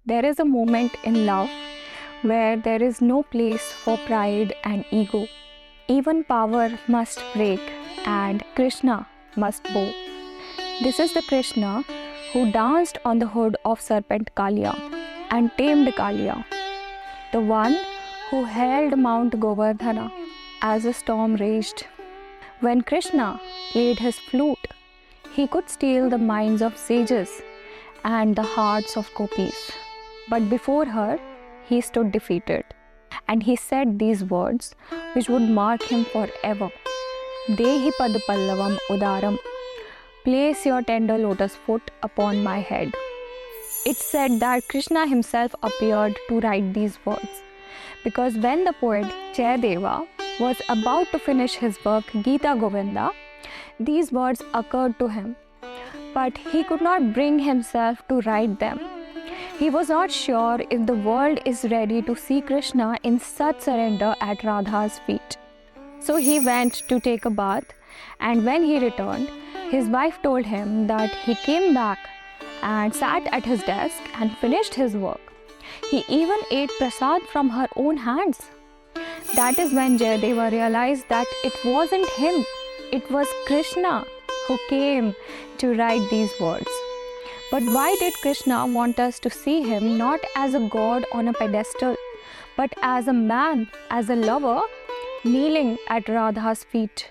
there is a moment in love where there is no place for pride and ego. Even power must break and Krishna must bow. This is the Krishna who danced on the hood of serpent Kaliya and tamed Kaliya, the one who held Mount Govardhana as a storm raged. When Krishna played his flute, he could steal the minds of sages and the hearts of gopis. But before her, he stood defeated, and he said these words which would mark him forever. Dehi pad pallavam udaram, place your tender lotus foot upon my head. It's said that Krishna himself appeared to write these words, because when the poet Jayadeva was about to finish his work Gita Govinda, these words occurred to him, but he could not bring himself to write them. He was not sure if the world is ready to see Krishna in such surrender at Radha's feet. So he went to take a bath, and when he returned, his wife told him that he came back and sat at his desk and finished his work. He even ate prasad from her own hands. That is when Jayadeva realized that it wasn't him, it was Krishna who came to write these words. But why did Krishna want us to see him not as a god on a pedestal, but as a man, as a lover, kneeling at Radha's feet?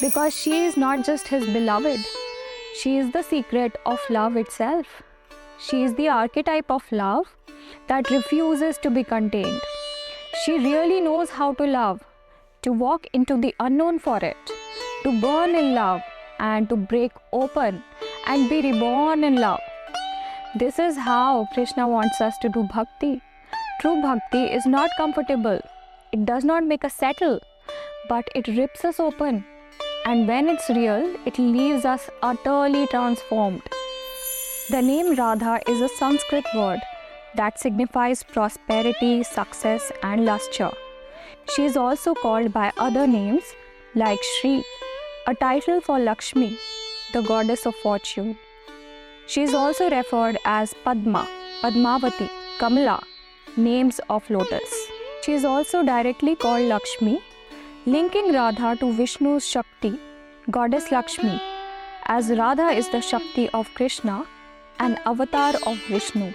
Because she is not just his beloved, she is the secret of love itself. She is the archetype of love that refuses to be contained. She really knows how to love, to walk into the unknown for it, to burn in love and to break open and be reborn in love. This is how Krishna wants us to do bhakti. True bhakti is not comfortable. It does not make us settle, but it rips us open. And when it's real, it leaves us utterly transformed. The name Radha is a Sanskrit word that signifies prosperity, success, and lustre. She is also called by other names like Shri, a title for Lakshmi, the goddess of fortune. She is also referred as Padma, Padmavati, Kamala, names of lotus. She is also directly called Lakshmi, linking Radha to Vishnu's Shakti, goddess Lakshmi, as Radha is the Shakti of Krishna, an avatar of Vishnu.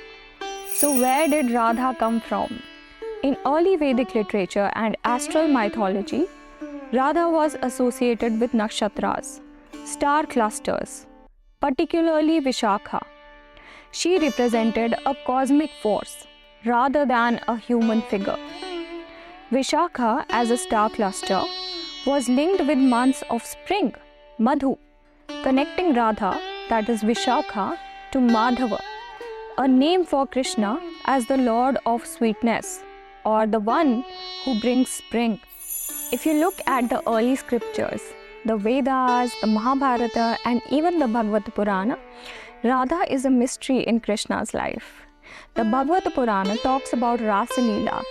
So where did Radha come from? In early Vedic literature and astral mythology, Radha was associated with nakshatras, star clusters, particularly Vishakha. She represented a cosmic force rather than a human figure. Vishakha, as a star cluster, was linked with months of spring, Madhu, connecting Radha, that is Vishakha, to Madhava, a name for Krishna as the Lord of Sweetness, or the one who brings spring. If you look at the early scriptures, the Vedas, the Mahabharata, and even the Bhagavad Purana, Radha is a mystery in Krishna's life. The Bhagavad Purana talks about Rasa Leela,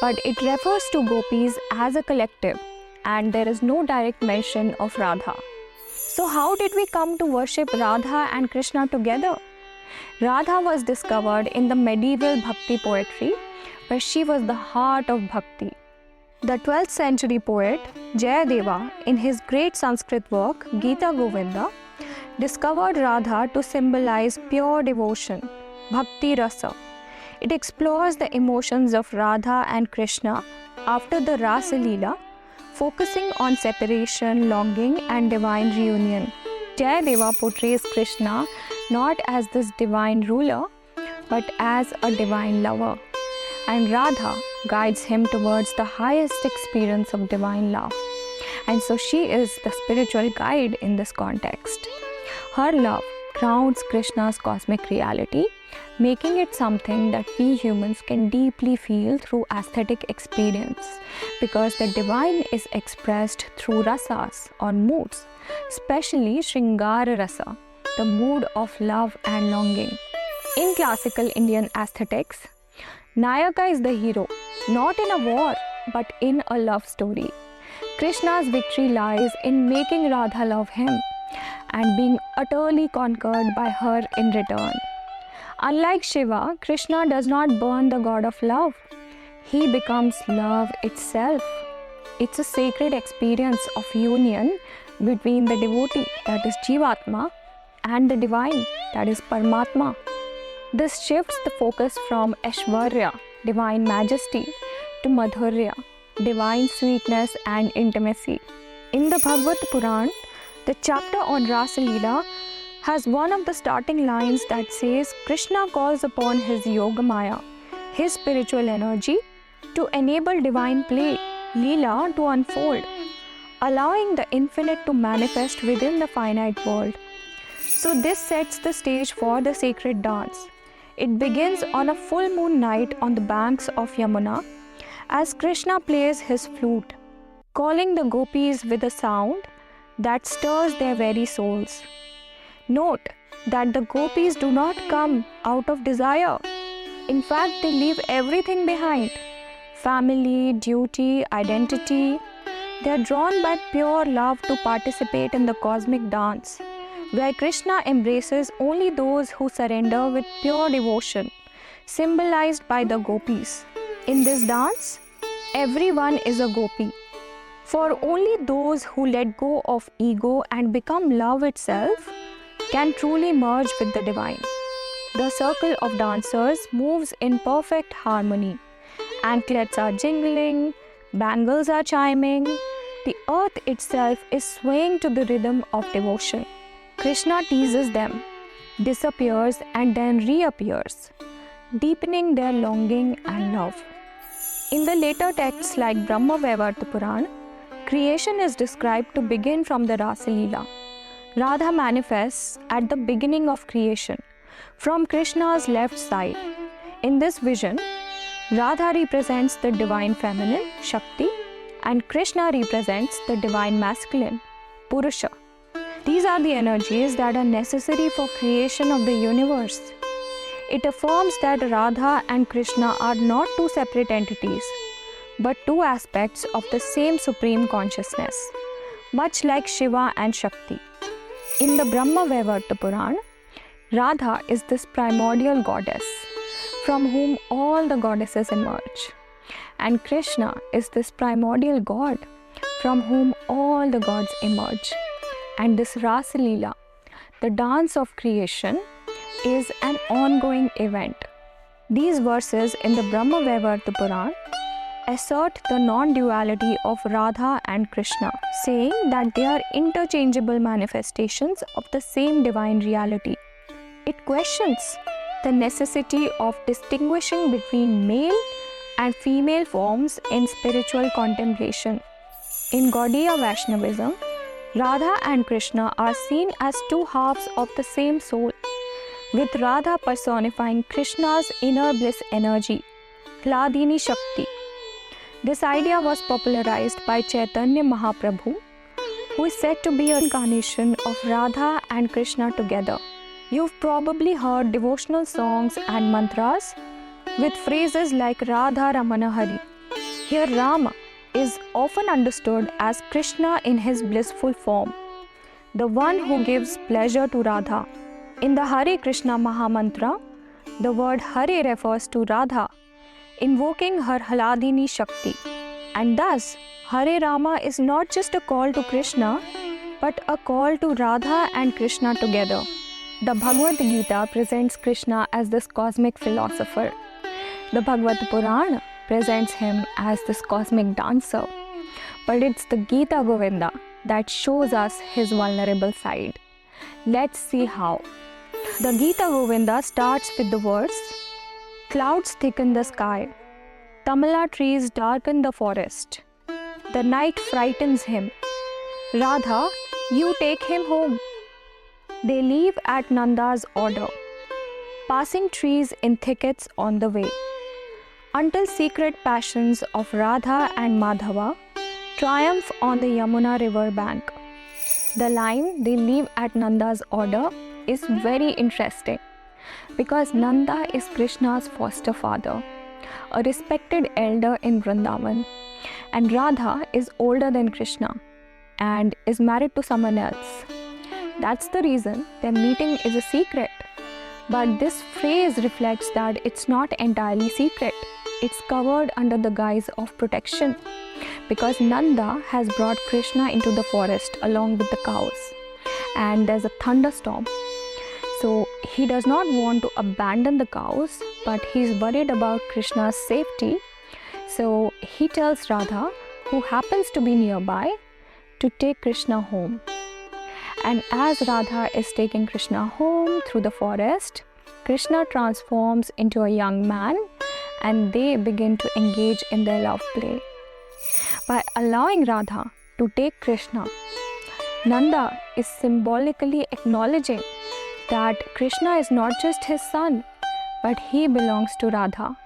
but it refers to gopis as a collective, and there is no direct mention of Radha. So how did we come to worship Radha and Krishna together? Radha was discovered in the medieval bhakti poetry, where she was the heart of bhakti. The 12th century poet Jayadeva, in his great Sanskrit work Gita Govinda, discovered Radha to symbolize pure devotion, bhakti rasa. It explores the emotions of Radha and Krishna after the Rasa Leela, focusing on separation, longing, and divine reunion. Jayadeva portrays Krishna not as this divine ruler, but as a divine lover. And Radha guides him towards the highest experience of divine love. And so she is the spiritual guide in this context. Her love grounds Krishna's cosmic reality, making it something that we humans can deeply feel through aesthetic experience, because the divine is expressed through rasas or moods, especially Shringara rasa, the mood of love and longing. In classical Indian aesthetics, Nayaka is the hero, not in a war, but in a love story. Krishna's victory lies in making Radha love him and being utterly conquered by her in return. Unlike Shiva, Krishna does not burn the god of love. He becomes love itself. It's a sacred experience of union between the devotee, that is Jivatma, and the divine, that is Paramatma. This shifts the focus from Aishwarya, divine majesty, to Madhurya, divine sweetness and intimacy. In the Bhagavad Puran, the chapter on Rasa Leela has one of the starting lines that says Krishna calls upon his Yogamaya, his spiritual energy, to enable divine play, Leela, to unfold, allowing the infinite to manifest within the finite world. So this sets the stage for the sacred dance. It begins on a full moon night on the banks of Yamuna as Krishna plays his flute, calling the gopis with a sound that stirs their very souls. Note that the gopis do not come out of desire. In fact, they leave everything behind: family, duty, identity. They are drawn by pure love to participate in the cosmic dance, where Krishna embraces only those who surrender with pure devotion, symbolized by the gopis. In this dance, everyone is a gopi, for only those who let go of ego and become love itself can truly merge with the divine. The circle of dancers moves in perfect harmony. Anklets are jingling, bangles are chiming, the earth itself is swaying to the rhythm of devotion. Krishna teases them, disappears and then reappears, deepening their longing and love. In the later texts like Brahma Vaivarta Puran, creation is described to begin from the Rasa Leela. Radha manifests at the beginning of creation, from Krishna's left side. In this vision, Radha represents the divine feminine, Shakti, and Krishna represents the divine masculine, Purusha. These are the energies that are necessary for creation of the universe. It affirms that Radha and Krishna are not two separate entities, but two aspects of the same supreme consciousness, much like Shiva and Shakti. In the Brahma Vaivarta Puran, Radha is this primordial goddess from whom all the goddesses emerge, and Krishna is this primordial god from whom all the gods emerge. And this Rasa Leela, the dance of creation, is an ongoing event. These verses in the Brahma Vaivarta Puran assert the non-duality of Radha and Krishna, saying that they are interchangeable manifestations of the same divine reality. It questions the necessity of distinguishing between male and female forms in spiritual contemplation. In Gaudiya Vaishnavism, Radha and Krishna are seen as two halves of the same soul, with Radha personifying Krishna's inner bliss energy, Hladini Shakti. This idea was popularized by Chaitanya Mahaprabhu, who is said to be an incarnation of Radha and Krishna together. You've probably heard devotional songs and mantras with phrases like Radha Ramana Hari. Here Rama is often understood as Krishna in his blissful form, the one who gives pleasure to Radha. In the Hare Krishna Mahamantra, the word Hare refers to Radha, invoking her Hladini Shakti. And thus, Hare Rama is not just a call to Krishna, but a call to Radha and Krishna together. The Bhagavad Gita presents Krishna as this cosmic philosopher. The Bhagavad Purana presents him as this cosmic dancer. But it's the Gita Govinda that shows us his vulnerable side. Let's see how. The Gita Govinda starts with the verse, "Clouds thicken the sky, Tamala trees darken the forest. The night frightens him. Radha, you take him home." They leave at Nanda's order, passing trees in thickets on the way, until secret passions of Radha and Madhava triumph on the Yamuna river bank. The line "they leave at Nanda's order" is very interesting because Nanda is Krishna's foster father, a respected elder in Vrindavan, and Radha is older than Krishna and is married to someone else. That's the reason their meeting is a secret. But this phrase reflects that it's not entirely secret. It's covered under the guise of protection because Nanda has brought Krishna into the forest along with the cows, and there's a thunderstorm. So he does not want to abandon the cows, but he's worried about Krishna's safety. So he tells Radha, who happens to be nearby, to take Krishna home. And as Radha is taking Krishna home through the forest, Krishna transforms into a young man and they begin to engage in their love play. By allowing Radha to take Krishna, Nanda is symbolically acknowledging that Krishna is not just his son, but he belongs to Radha,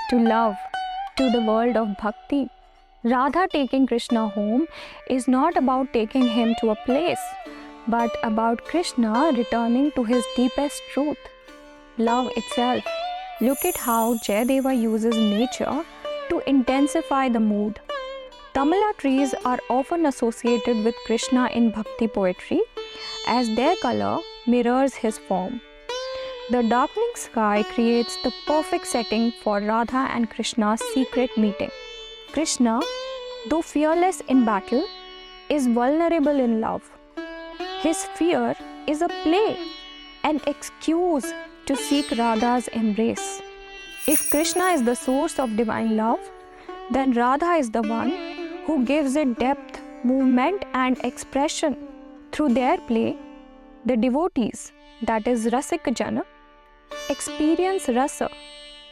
to love, to the world of bhakti. Radha taking Krishna home is not about taking him to a place, but about Krishna returning to his deepest truth, love itself. Look at how Jayadeva uses nature to intensify the mood. Tamala trees are often associated with Krishna in bhakti poetry as their color mirrors his form. The darkening sky creates the perfect setting for Radha and Krishna's secret meeting. Krishna, though fearless in battle, is vulnerable in love. His fear is a play, an excuse to seek Radha's embrace. If Krishna is the source of divine love, then Radha is the one who gives it depth, movement, and expression. Through their play, the devotees, that is Rasika Jana, experience rasa,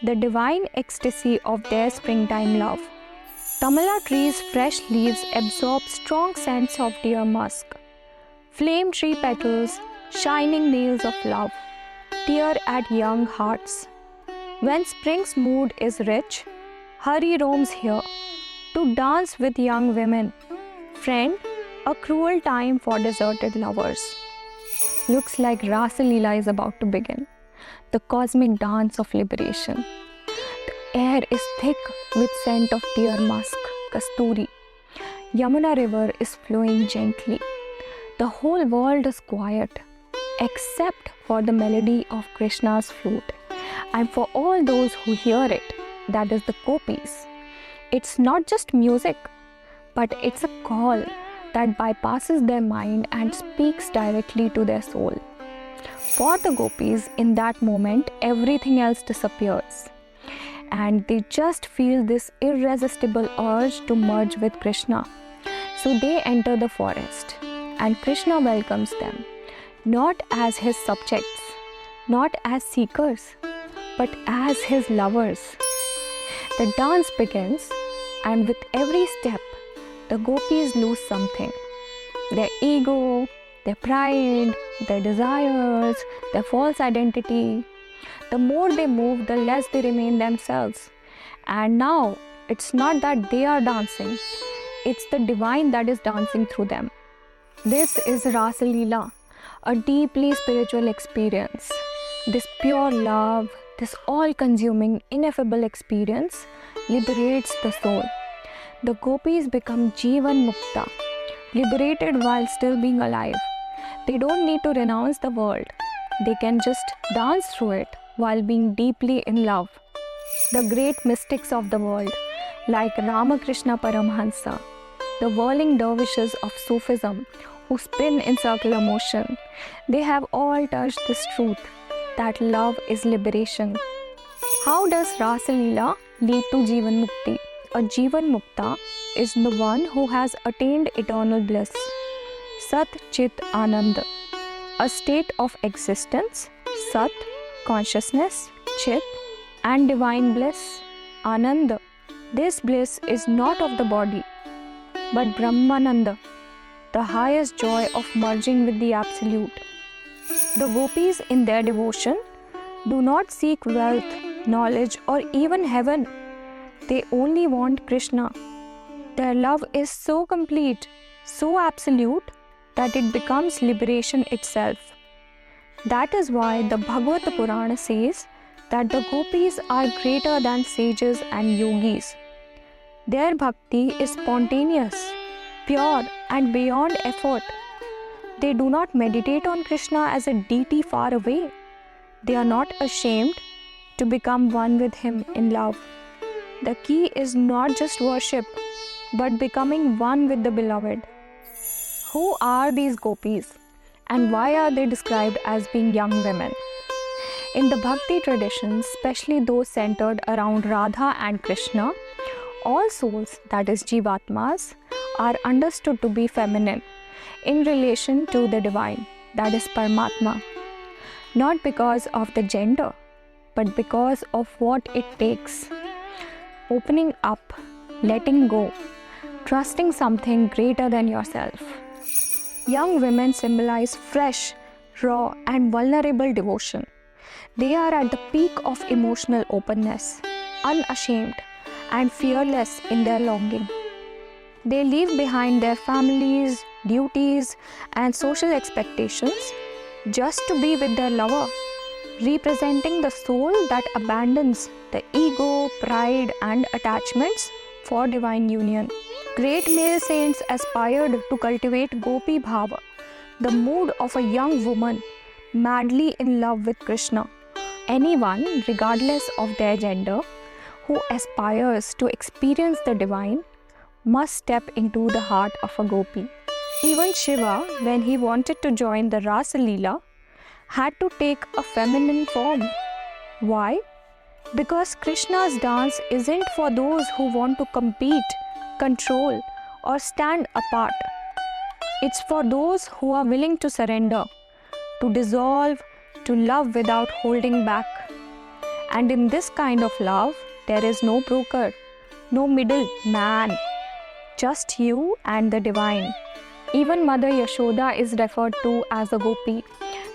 the divine ecstasy of their springtime love. Tamala trees' fresh leaves absorb strong scents of deer musk. Flame tree petals, shining nails of love, tear at young hearts. When spring's mood is rich, Hari roams here to dance with young women. Friend, a cruel time for deserted lovers. Looks like Rasa Leela is about to begin, the cosmic dance of liberation. The air is thick with scent of deer musk, kasturi. Yamuna river is flowing gently. The whole world is quiet, except for the melody of Krishna's flute. And for all those who hear it, that is the gopis. It's not just music, but it's a call that bypasses their mind and speaks directly to their soul. For the gopis, in that moment, everything else disappears. And they just feel this irresistible urge to merge with Krishna. So they enter the forest, and Krishna welcomes them, not as his subjects, not as seekers, but as his lovers. The dance begins, and with every step, the gopis lose something. Their ego, their pride, their desires, their false identity. The more they move, the less they remain themselves. And now, it's not that they are dancing, it's the divine that is dancing through them. This is Rasa Leela, a deeply spiritual experience. This pure love, this all-consuming, ineffable experience liberates the soul. The gopis become Jivan Mukta, liberated while still being alive. They don't need to renounce the world. They can just dance through it while being deeply in love. The great mystics of the world, like Ramakrishna Paramahansa, the whirling dervishes of Sufism who spin in circular motion, they have all touched this truth that love is liberation. How does Rasa Leela lead to Jivan Mukti? A Jivan Mukta is the one who has attained eternal bliss, Sat Chit Anand, a state of existence, Sat, consciousness, Chit, and divine bliss, Ananda. This bliss is not of the body, but Brahmananda, the highest joy of merging with the Absolute. The gopis in their devotion do not seek wealth, knowledge, or even heaven. They only want Krishna. Their love is so complete, so absolute, that it becomes liberation itself. That is why the Bhagavata Purana says that the gopis are greater than sages and yogis. Their bhakti is spontaneous, pure, and beyond effort. They do not meditate on Krishna as a deity far away. They are not ashamed to become one with Him in love. The key is not just worship, but becoming one with the Beloved. Who are these gopis and why are they described as being young women? In the Bhakti traditions, especially those centered around Radha and Krishna, all souls, that is Jivatmas, are understood to be feminine in relation to the divine, that is Paramatma. Not because of the gender, but because of what it takes. Opening up, letting go, trusting something greater than yourself. Young women symbolize fresh, raw, and vulnerable devotion. They are at the peak of emotional openness, unashamed, and fearless in their longing. They leave behind their families, duties, and social expectations just to be with their lover, representing the soul that abandons the ego, pride, and attachments for divine union. Great male saints aspired to cultivate Gopi Bhava, the mood of a young woman madly in love with Krishna. Anyone, regardless of their gender, who aspires to experience the divine must step into the heart of a gopi. Even Shiva, when he wanted to join the Rasa Leela, had to take a feminine form. Why? Because Krishna's dance isn't for those who want to compete, control, or stand apart. It's for those who are willing to surrender, to dissolve, to love without holding back. And in this kind of love, there is no broker, no middle man, just you and the divine. Even Mother Yashoda is referred to as a gopi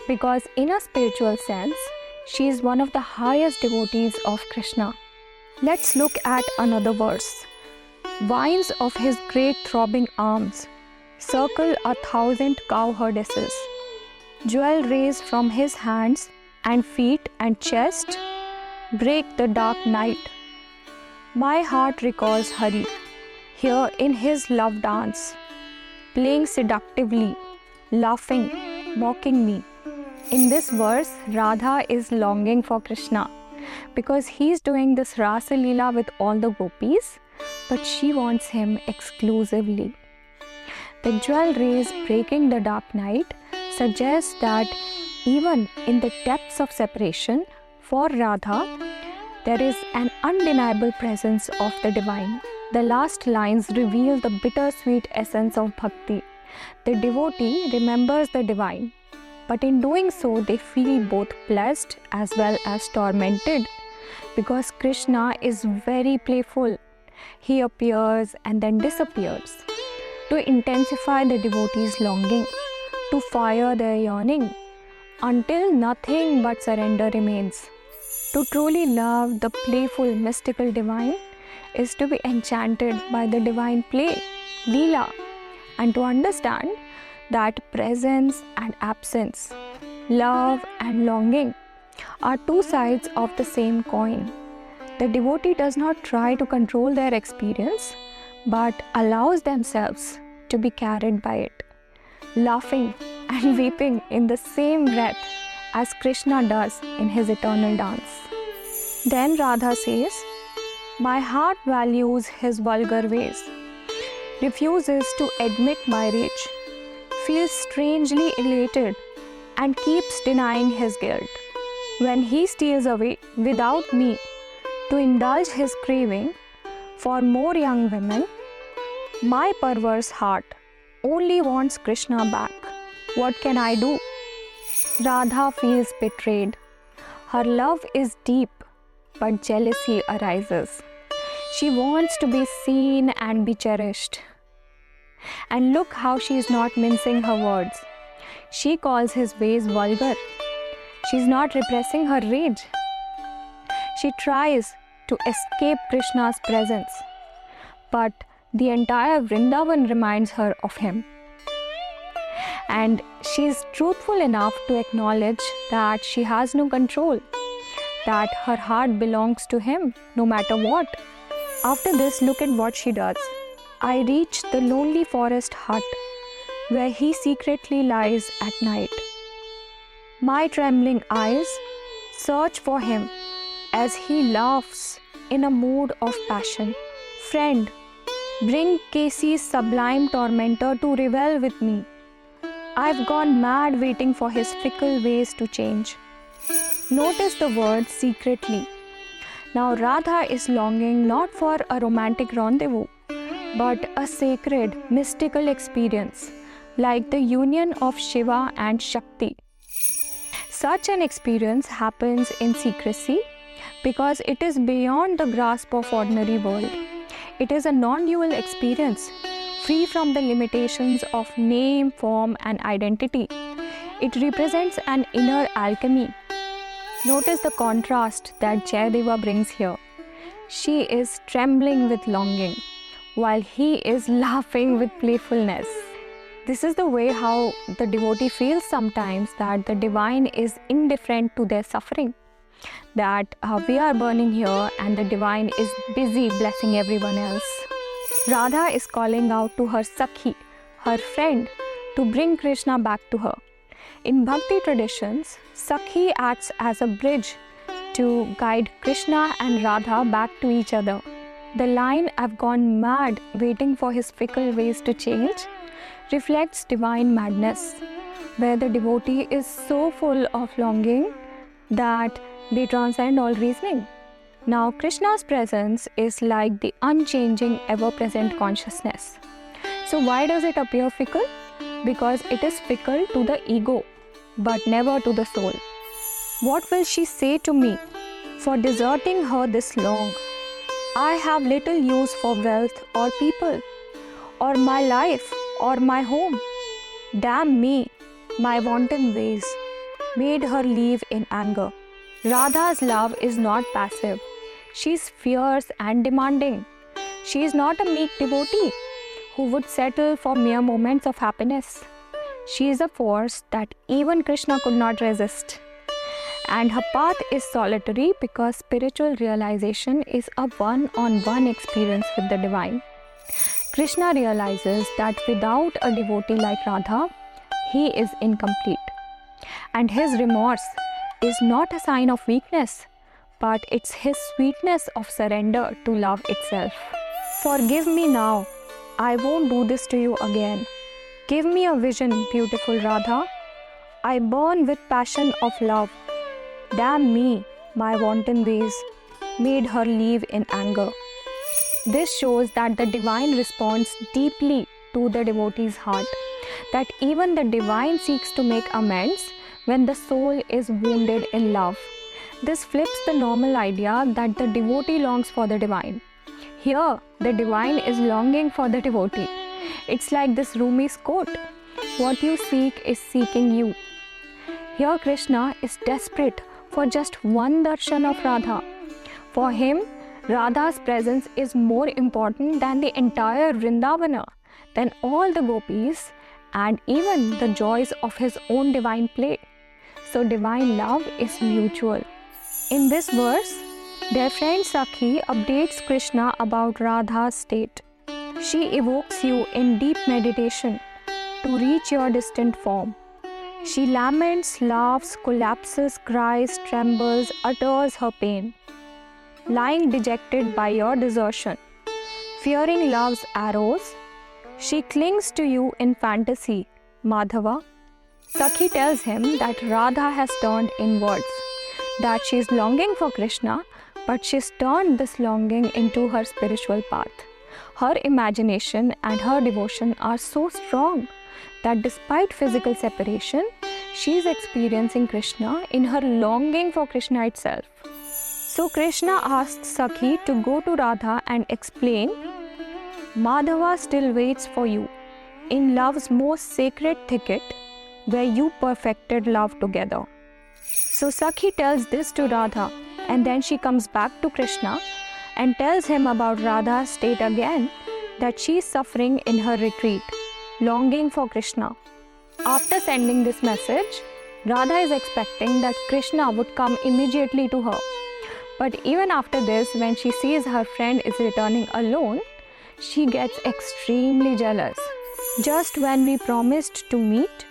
because in a spiritual sense, she is one of the highest devotees of Krishna. Let's look at another verse. Vines of his great throbbing arms circle 1,000 cowherdesses. Jewel rays from his hands and feet and chest break the dark night. My heart recalls Hari, here in his love dance, playing seductively, laughing, mocking me. In this verse, Radha is longing for Krishna because he's doing this Rasa Leela with all the gopis, but she wants him exclusively. The jewel rays breaking the dark night suggests that even in the depths of separation, for Radha, there is an undeniable presence of the divine. The last lines reveal the bittersweet essence of bhakti. The devotee remembers the divine, but in doing so, they feel both blessed as well as tormented because Krishna is very playful. He appears and then disappears to intensify the devotee's longing, to fire their yearning until nothing but surrender remains. To truly love the playful, mystical divine is to be enchanted by the divine play, Leela, and to understand that presence and absence, love and longing are two sides of the same coin. The devotee does not try to control their experience, but allows themselves to be carried by it, laughing and weeping in the same breath as Krishna does in his eternal dance. Then Radha says, my heart values his vulgar ways, refuses to admit my rage, feels strangely elated and keeps denying his guilt. When he steals away without me to indulge his craving for more young women, my perverse heart only wants Krishna back. What can I do? Radha feels betrayed. Her love is deep, but jealousy arises. She wants to be seen and be cherished. And look how she is not mincing her words. She calls his ways vulgar. She is not repressing her rage. She tries to escape Krishna's presence, but the entire Vrindavan reminds her of him. And she is truthful enough to acknowledge that she has no control, that her heart belongs to him no matter what. After this, look at what she does. I reach the lonely forest hut where he secretly lies at night. My trembling eyes Search for him as he laughs in a mood of passion. Friend, bring Casey's sublime tormentor to revel with me. I've gone mad waiting for his fickle ways to change. Notice the word secretly. Now Radha is longing not for a romantic rendezvous, but a sacred, mystical experience, like the union of Shiva and Shakti. Such an experience happens in secrecy because it is beyond the grasp of ordinary world. It is a non-dual experience, free from the limitations of name, form, and identity. It represents an inner alchemy. Notice the contrast that Jayadeva brings here. She is trembling with longing, while he is laughing with playfulness. This is the way how the devotee feels sometimes, that the divine is indifferent to their suffering. That we are burning here and the divine is busy blessing everyone else. Radha is calling out to her Sakhi, her friend, to bring Krishna back to her. In Bhakti traditions, Sakhi acts as a bridge to guide Krishna and Radha back to each other. The line, "I've gone mad waiting for his fickle ways to change," reflects divine madness, where the devotee is so full of longing that they transcend all reasoning. Now, Krishna's presence is like the unchanging, ever-present consciousness. So why does it appear fickle? Because it is fickle to the ego, but never to the soul. What will she say to me for deserting her this long? I have little use for wealth or people, or my life, or my home. Damn me, my wanton ways made her leave in anger. Radha's love is not passive. She is fierce and demanding. She is not a meek devotee who would settle for mere moments of happiness. She is a force that even Krishna could not resist. And her path is solitary because spiritual realization is a one-on-one experience with the divine. Krishna realizes that without a devotee like Radha, he is incomplete. And his remorse is not a sign of weakness, but it's his sweetness of surrender to love itself. Forgive me now. I won't do this to you again. Give me a vision, beautiful Radha. I burn with passion of love. Damn me, my wanton ways made her leave in anger. This shows that the divine responds deeply to the devotee's heart, that even the divine seeks to make amends when the soul is wounded in love. This flips the normal idea that the devotee longs for the divine. Here, the divine is longing for the devotee. It's like this Rumi's quote, "What you seek is seeking you." Here, Krishna is desperate for just one darshan of Radha. For him, Radha's presence is more important than the entire Vrindavana, than all the gopis, and even the joys of his own divine play. So divine love is mutual. In this verse, their friend Sakhi updates Krishna about Radha's state. She evokes you in deep meditation to reach your distant form. She laments, laughs, collapses, cries, trembles, utters her pain. Lying dejected by your desertion, fearing love's arrows, she clings to you in fantasy, Madhava. Sakhi tells him that Radha has turned inwards, that she is longing for Krishna, but she's turned this longing into her spiritual path. Her imagination and her devotion are so strong that despite physical separation, she is experiencing Krishna in her longing for Krishna itself. So Krishna asks Sakhi to go to Radha and explain, "Madhava still waits for you in love's most sacred thicket where you perfected love together." So Sakhi tells this to Radha, and then she comes back to Krishna and tells him about Radha's state again, that she is suffering in her retreat, longing for Krishna. After sending this message, Radha is expecting that Krishna would come immediately to her. But even after this, when she sees her friend is returning alone, she gets extremely jealous. Just when we promised to meet,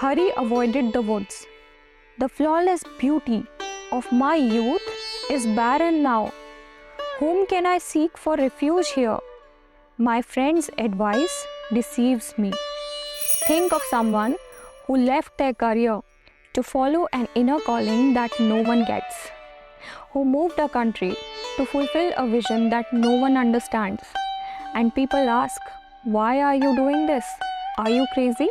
Hari avoided the woods. The flawless beauty of my youth is barren now. Whom can I seek for refuge here? My friend's advice deceives me. Think of someone who left their career to follow an inner calling that no one gets, who moved a country to fulfill a vision that no one understands. And people ask, why are you doing this? Are you crazy?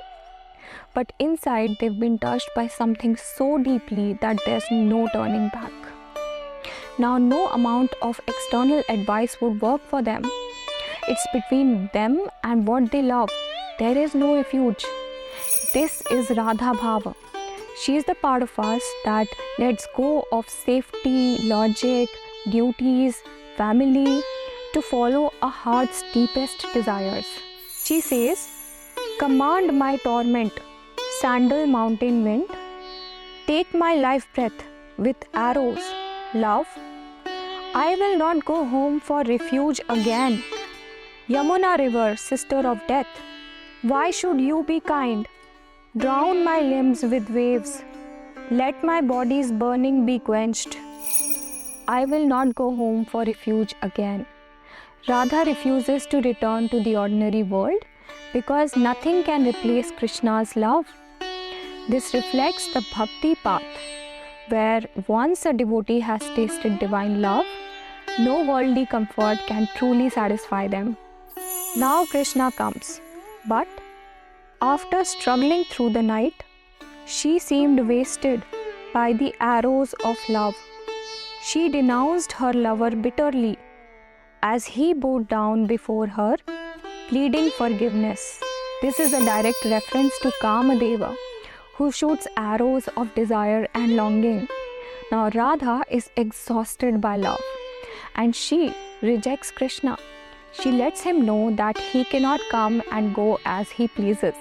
But inside, they've been touched by something so deeply that there's no turning back. Now, no amount of external advice would work for them. It's between them and what they love. There is no refuge. This is Radha Bhava. She is the part of us that lets go of safety, logic, duties, family to follow our heart's deepest desires. She says, command my torment, sandal mountain wind. Take my life breath with arrows, love. I will not go home for refuge again. Yamuna river, sister of death, why should you be kind? Drown my limbs with waves. Let my body's burning be quenched. I will not go home for refuge again. Radha refuses to return to the ordinary world because nothing can replace Krishna's love. This reflects the bhakti path, where once a devotee has tasted divine love, no worldly comfort can truly satisfy them. Now Krishna comes, but after struggling through the night, she seemed wasted by the arrows of love. She denounced her lover bitterly as he bowed down before her, pleading forgiveness. This is a direct reference to Kamadeva, who shoots arrows of desire and longing. Now Radha is exhausted by love and she rejects Krishna. She lets him know that he cannot come and go as he pleases.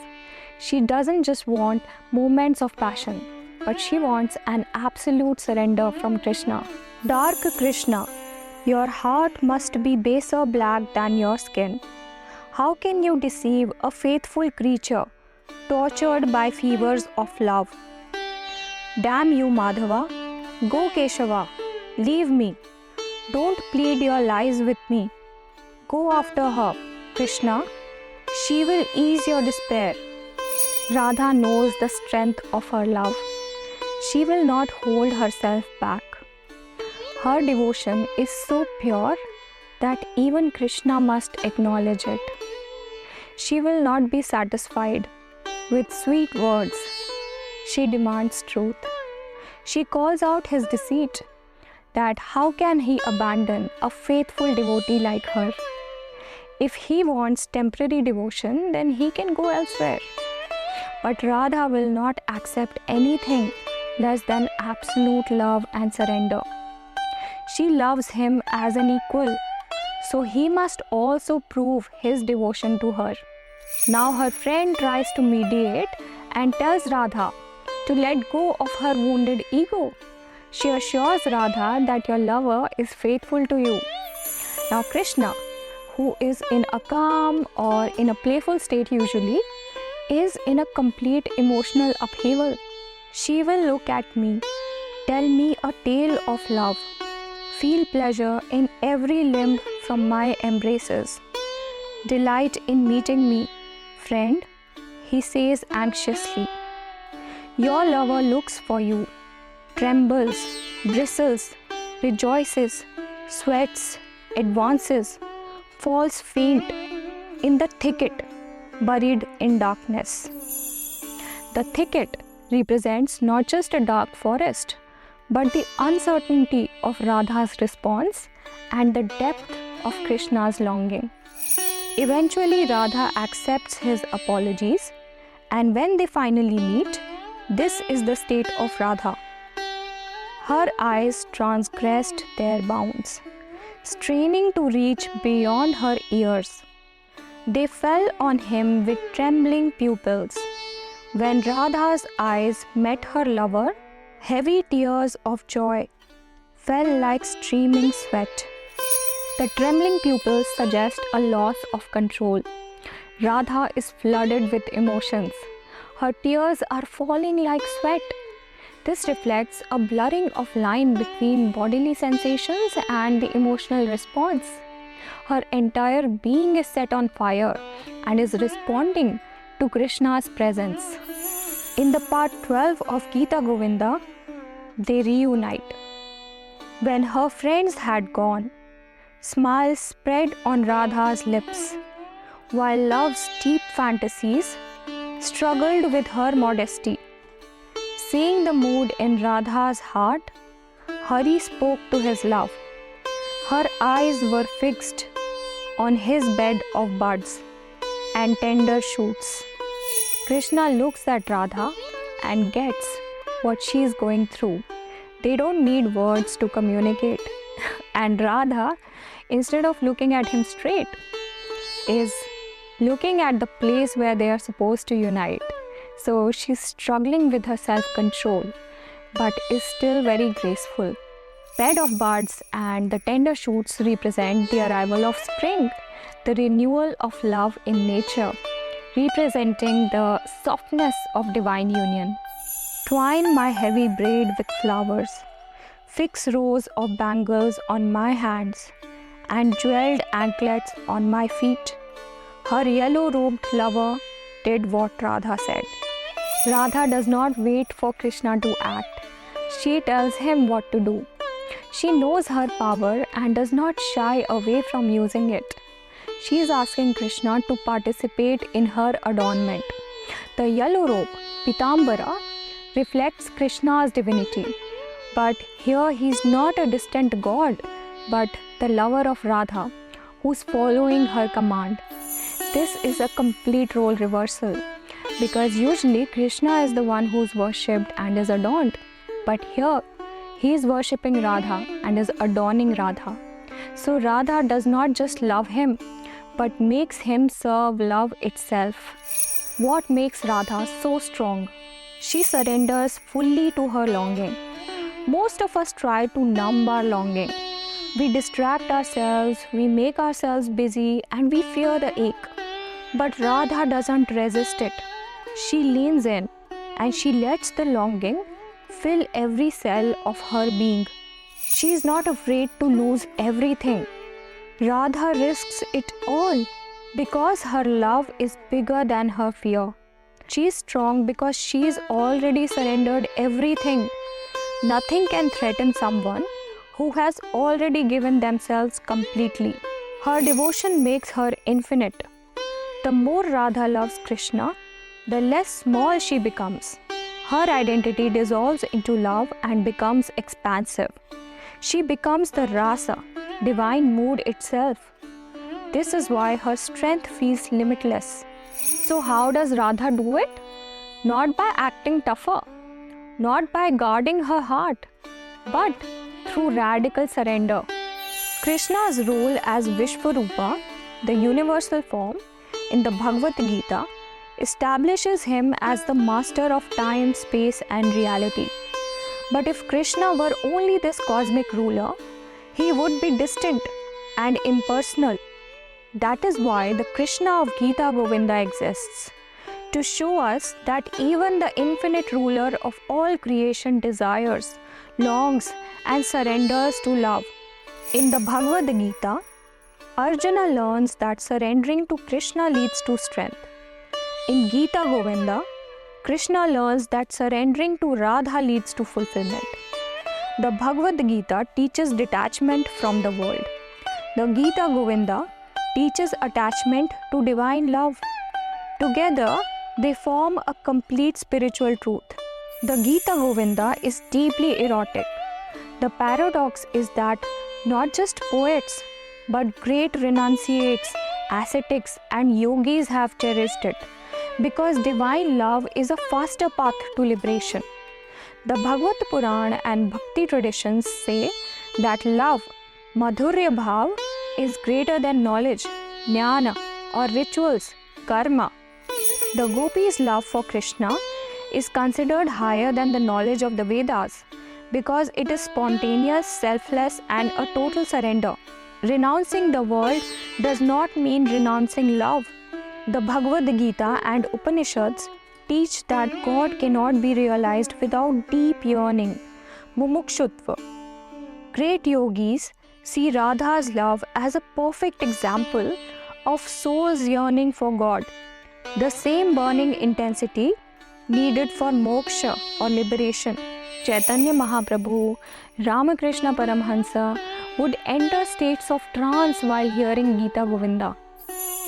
She doesn't just want moments of passion, but she wants an absolute surrender from Krishna. Dark Krishna, your heart must be baser black than your skin. How can you deceive a faithful creature tortured by fevers of love? Damn you, Madhava. Go, Keshava. Leave me. Don't plead your lies with me. Go after her, Krishna. She will ease your despair. Radha knows the strength of her love. She will not hold herself back. Her devotion is so pure that even Krishna must acknowledge it. She will not be satisfied with sweet words. She demands truth. She calls out his deceit, that how can he abandon a faithful devotee like her? If he wants temporary devotion, then he can go elsewhere. But Radha will not accept anything less than absolute love and surrender. She loves him as an equal, so he must also prove his devotion to her. Now her friend tries to mediate and tells Radha to let go of her wounded ego. She assures Radha that your lover is faithful to you. Now Krishna, who is in a calm or in a playful state usually, is in a complete emotional upheaval. She will look at me, tell me a tale of love, feel pleasure in every limb from my embraces, delight in meeting me. Friend, he says anxiously, your lover looks for you, trembles, bristles, rejoices, sweats, advances, falls faint in the thicket buried in darkness. The thicket represents not just a dark forest, but the uncertainty of Radha's response and the depth of Krishna's longing. Eventually, Radha accepts his apologies, and when they finally meet, this is the state of Radha. Her eyes transgressed their bounds, straining to reach beyond her ears. They fell on him with trembling pupils. When Radha's eyes met her lover, heavy tears of joy fell like streaming sweat. The trembling pupils suggest a loss of control. Radha is flooded with emotions. Her tears are falling like sweat. This reflects a blurring of line between bodily sensations and the emotional response. Her entire being is set on fire and is responding to Krishna's presence. In the part 12 of Gita Govinda, they reunite. When her friends had gone, smiles spread on Radha's lips, while love's deep fantasies struggled with her modesty. Seeing the mood in Radha's heart, Hari spoke to his love. Her eyes were fixed on his bed of buds and tender shoots. Krishna looks at Radha and gets what she is going through. They don't need words to communicate. And Radha, instead of looking at him straight, is looking at the place where they are supposed to unite. So she's struggling with her self-control, but is still very graceful. Bed of buds and the tender shoots represent the arrival of spring, the renewal of love in nature, representing the softness of divine union. Twine my heavy braid with flowers, fix rows of bangles on my hands, and jeweled anklets on my feet. Her yellow-robed lover did what Radha said. Radha does not wait for Krishna to act. She tells him what to do. She knows her power and does not shy away from using it. She is asking Krishna to participate in her adornment. The yellow robe, Pitambara, reflects Krishna's divinity. But here he is not a distant god, but the lover of Radha, who's following her command. This is a complete role reversal, because usually Krishna is the one who's worshipped and is adorned. But here, he is worshipping Radha and is adorning Radha. So Radha does not just love him, but makes him serve love itself. What makes Radha so strong? She surrenders fully to her longing. Most of us try to numb our longing. We distract ourselves, we make ourselves busy, and we fear the ache. But Radha doesn't resist it. She leans in and she lets the longing fill every cell of her being. She is not afraid to lose everything. Radha risks it all because her love is bigger than her fear. She is strong because she is already surrendered everything. Nothing can threaten someone who has already given themselves completely. Her devotion makes her infinite. The more Radha loves Krishna, the less small she becomes. Her identity dissolves into love and becomes expansive. She becomes the rasa, divine mood itself. This is why her strength feels limitless. So how does Radha do it? Not by acting tougher, not by guarding her heart, but through radical surrender. Krishna's role as Vishwarupa, the universal form, in the Bhagavad Gita, establishes him as the master of time, space, and reality. But if Krishna were only this cosmic ruler, he would be distant and impersonal. That is why the Krishna of Gita Govinda exists, to show us that even the infinite ruler of all creation desires, longs, and surrenders to love. In the Bhagavad Gita, Arjuna learns that surrendering to Krishna leads to strength. In Gita Govinda, Krishna learns that surrendering to Radha leads to fulfillment. The Bhagavad Gita teaches detachment from the world. The Gita Govinda teaches attachment to divine love. Together, they form a complete spiritual truth. The Gita Govinda is deeply erotic. The paradox is that not just poets, but great renunciates, ascetics, and yogis have cherished it, because divine love is a faster path to liberation. The Bhagavad Purana and Bhakti traditions say that love, Madhurya Bhav, is greater than knowledge, jnana, or rituals, karma. The gopis' love for Krishna is considered higher than the knowledge of the Vedas because it is spontaneous, selfless, and a total surrender. Renouncing the world does not mean renouncing love. The Bhagavad Gita and Upanishads teach that God cannot be realized without deep yearning, mumukshutva. Great yogis see Radha's love as a perfect example of soul's yearning for God, the same burning intensity needed for moksha or liberation. Chaitanya Mahaprabhu, Ramakrishna Paramhansa would enter states of trance while hearing Gita Govinda.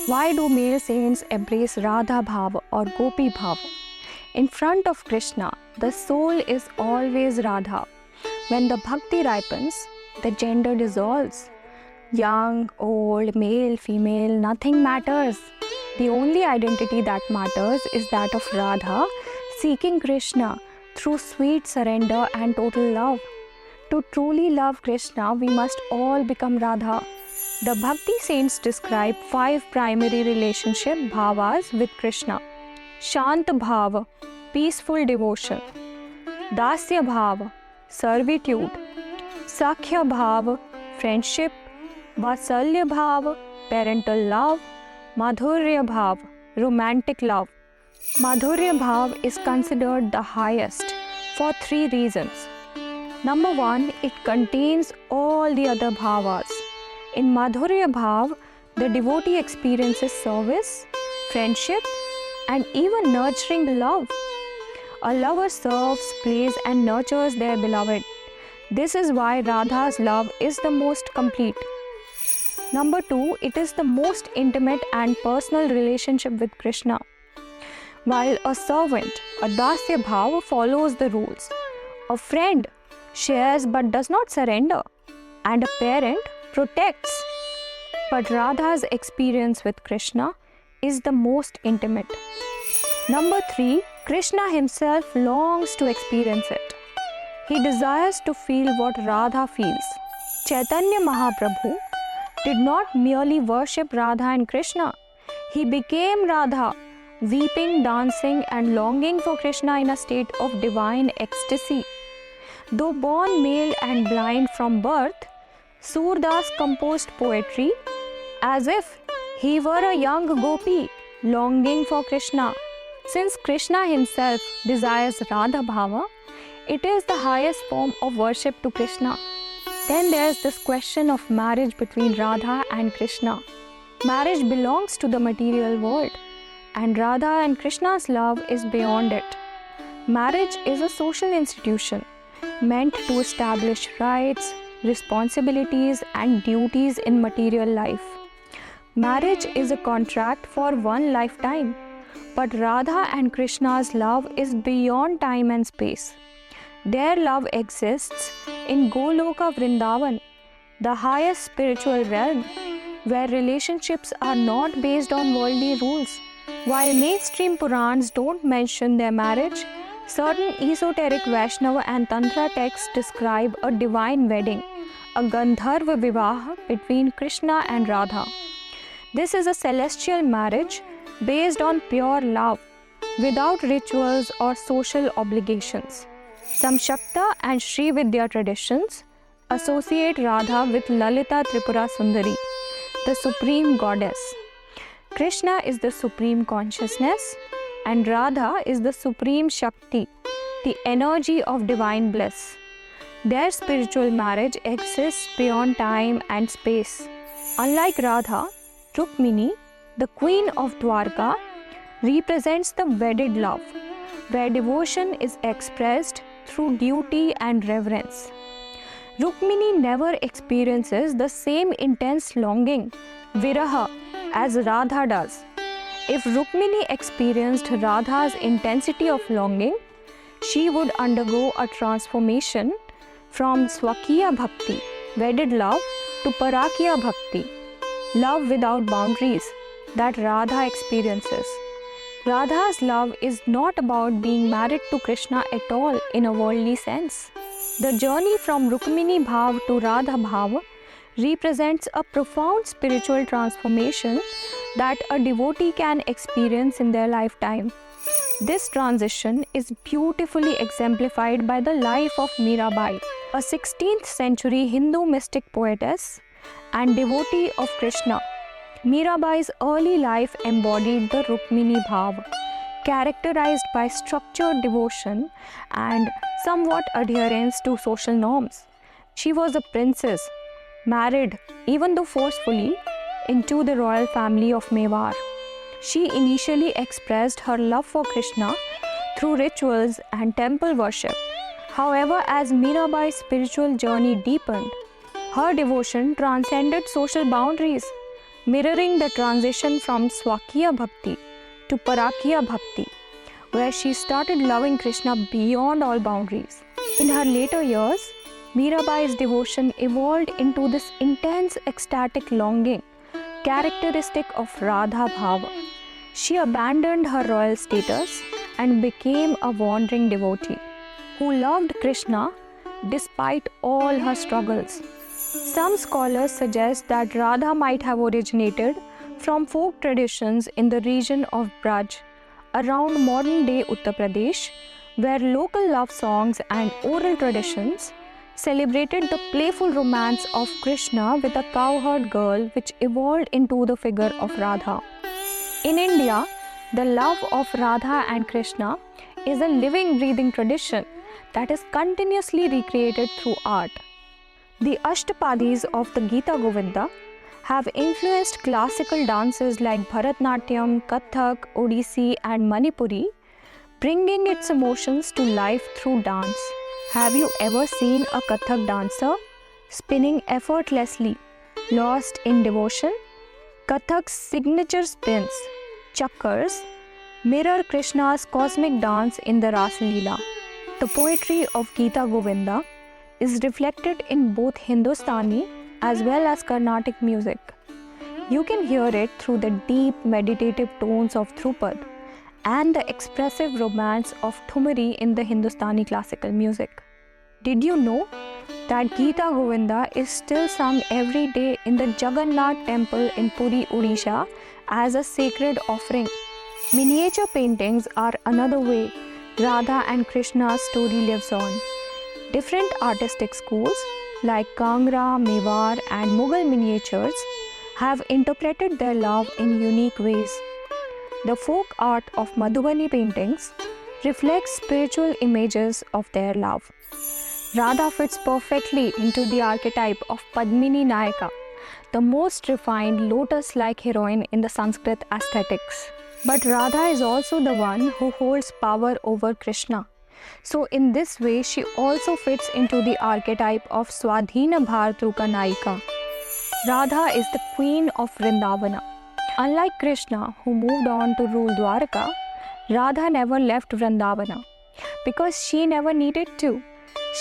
Why do male saints embrace Radha Bhava or Gopi Bhava? In front of Krishna, the soul is always Radha. When the bhakti ripens, the gender dissolves. Young, old, male, female, nothing matters. The only identity that matters is that of Radha seeking Krishna through sweet surrender and total love. To truly love Krishna, we must all become Radha. The Bhakti saints describe 5 primary relationship bhavas with Krishna. Shant Bhava, peaceful devotion. Dasya Bhava, servitude. Sakhya Bhava, friendship. Vatsalya Bhava, parental love. Madhurya Bhava, romantic love. Madhurya Bhava is considered the highest for 3 reasons. Number 1, it contains all the other bhavas. In Madhurya Bhav, the devotee experiences service, friendship, and even nurturing love. A lover serves, plays, and nurtures their beloved. This is why Radha's love is the most complete. Number 2, it is the most intimate and personal relationship with Krishna. While a servant, a Dasya Bhav, follows the rules, a friend shares but does not surrender, and a parent protects. But Radha's experience with Krishna is the most intimate. Number 3, Krishna himself longs to experience it. He desires to feel what Radha feels. Chaitanya Mahaprabhu did not merely worship Radha and Krishna. He became Radha, weeping, dancing, and longing for Krishna in a state of divine ecstasy. Though born male and blind from birth, Surdas composed poetry as if he were a young gopi longing for Krishna. Since Krishna himself desires Radha Bhava, it is the highest form of worship to Krishna. Then there's this question of marriage between Radha and Krishna. Marriage belongs to the material world, and Radha and Krishna's love is beyond it. Marriage is a social institution meant to establish rights, responsibilities, and duties in material life. Marriage is a contract for one lifetime, but Radha and Krishna's love is beyond time and space. Their love exists in Goloka Vrindavan, the highest spiritual realm, where relationships are not based on worldly rules. While mainstream Purans don't mention their marriage, certain esoteric Vaishnava and Tantra texts describe a divine wedding, a Gandharva Vivaha between Krishna and Radha. This is a celestial marriage based on pure love, without rituals or social obligations. Some Shakta and Sri Vidya traditions associate Radha with Lalita Tripura Sundari, the supreme goddess. Krishna is the supreme consciousness, and Radha is the supreme Shakti, the energy of divine bliss. Their spiritual marriage exists beyond time and space. Unlike Radha, Rukmini, the queen of Dwarka, represents the wedded love, where devotion is expressed through duty and reverence. Rukmini never experiences the same intense longing, viraha, as Radha does. If Rukmini experienced Radha's intensity of longing, she would undergo a transformation from Swakiya Bhakti, wedded love, to Parakiya Bhakti, love without boundaries, that Radha experiences. Radha's love is not about being married to Krishna at all in a worldly sense. The journey from Rukmini Bhav to Radha Bhav represents a profound spiritual transformation that a devotee can experience in their lifetime. This transition is beautifully exemplified by the life of Mirabai, a 16th century Hindu mystic poetess and devotee of Krishna. Mirabai's early life embodied the Rukmini Bhav, characterized by structured devotion and somewhat adherence to social norms. She was a princess, married, even though forcefully, into the royal family of Mewar. She initially expressed her love for Krishna through rituals and temple worship. However, as Mirabai's spiritual journey deepened, her devotion transcended social boundaries, mirroring the transition from Swakiya Bhakti to Parakiya Bhakti, where she started loving Krishna beyond all boundaries. In her later years, Mirabai's devotion evolved into this intense ecstatic longing, characteristic of Radha Bhava. She abandoned her royal status and became a wandering devotee who loved Krishna despite all her struggles. Some scholars suggest that Radha might have originated from folk traditions in the region of Braj, around modern-day Uttar Pradesh, where local love songs and oral traditions celebrated the playful romance of Krishna with a cowherd girl, which evolved into the figure of Radha. In India, the love of Radha and Krishna is a living, breathing tradition that is continuously recreated through art. The Ashtapadis of the Gita Govinda have influenced classical dances like Bharatnatyam, Kathak, Odissi, and Manipuri, bringing its emotions to life through dance. Have you ever seen a Kathak dancer spinning effortlessly, lost in devotion? Kathak's signature spins, chakkars, mirror Krishna's cosmic dance in the Rasa Leela. The poetry of Gita Govinda is reflected in both Hindustani as well as Carnatic music. You can hear it through the deep meditative tones of Dhrupad and the expressive romance of Thumari in the Hindustani classical music. Did you know that Gita Govinda is still sung every day in the Jagannath temple in Puri, Odisha as a sacred offering? Miniature paintings are another way Radha and Krishna's story lives on. Different artistic schools like Kangra, Mewar, and Mughal miniatures have interpreted their love in unique ways. The folk art of Madhubani paintings reflects spiritual images of their love. Radha fits perfectly into the archetype of Padmini Nayaka, the most refined lotus-like heroine in the Sanskrit aesthetics. But Radha is also the one who holds power over Krishna. So in this way, she also fits into the archetype of Swadhina Bhartruka Nayika. Radha is the queen of Vrindavana. Unlike Krishna, who moved on to rule Dwarka, Radha never left Vrindavana because she never needed to.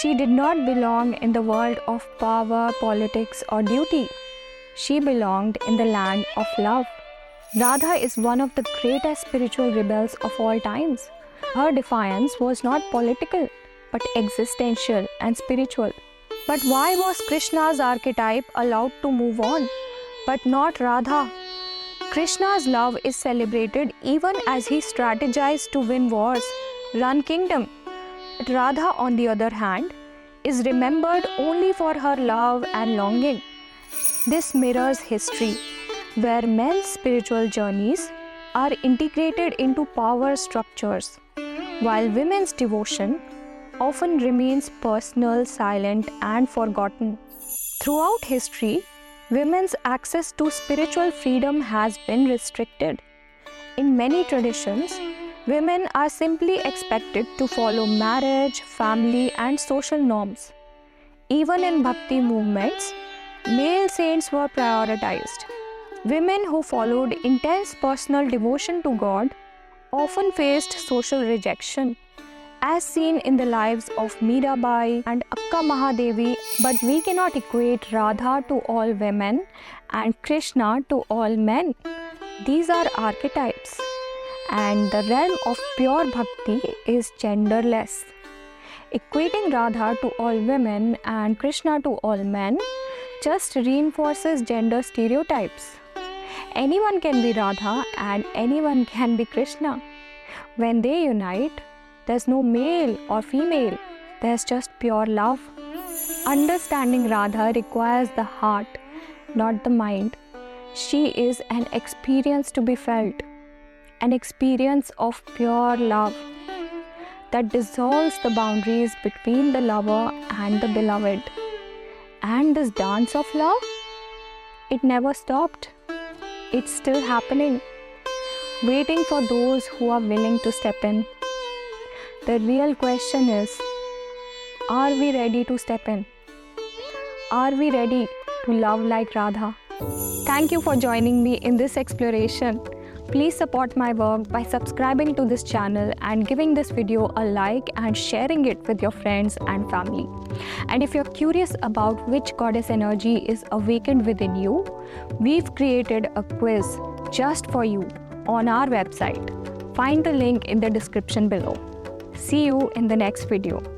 She did not belong in the world of power, politics, or duty. She belonged in the land of love. Radha is one of the greatest spiritual rebels of all times. Her defiance was not political, but existential and spiritual. But why was Krishna's archetype allowed to move on, but not Radha? Krishna's love is celebrated even as he strategized to win wars, run kingdom. But Radha, on the other hand, is remembered only for her love and longing. This mirrors history, where men's spiritual journeys are integrated into power structures, while women's devotion often remains personal, silent, and forgotten. Throughout history, women's access to spiritual freedom has been restricted. In many traditions, women are simply expected to follow marriage, family, and social norms. Even in bhakti movements, male saints were prioritized. Women who followed intense personal devotion to God often faced social rejection, as seen in the lives of Mirabai and Akka Mahadevi, but we cannot equate Radha to all women and Krishna to all men. These are archetypes, and the realm of pure bhakti is genderless. Equating Radha to all women and Krishna to all men just reinforces gender stereotypes. Anyone can be Radha and anyone can be Krishna. When they unite, there's no male or female, there's just pure love. Understanding Radha requires the heart, not the mind. She is an experience to be felt. an experience of pure love that dissolves the boundaries between the lover and the beloved. And this dance of love, it never stopped. It's still happening, waiting for those who are willing to step in. The real question is, are we ready to step in? Are we ready to love like Radha? Thank you for joining me in this exploration. Please support my work by subscribing to this channel and giving this video a like and sharing it with your friends and family. And if you're curious about which goddess energy is awakened within you, we've created a quiz just for you on our website. Find the link in the description below. See you in the next video.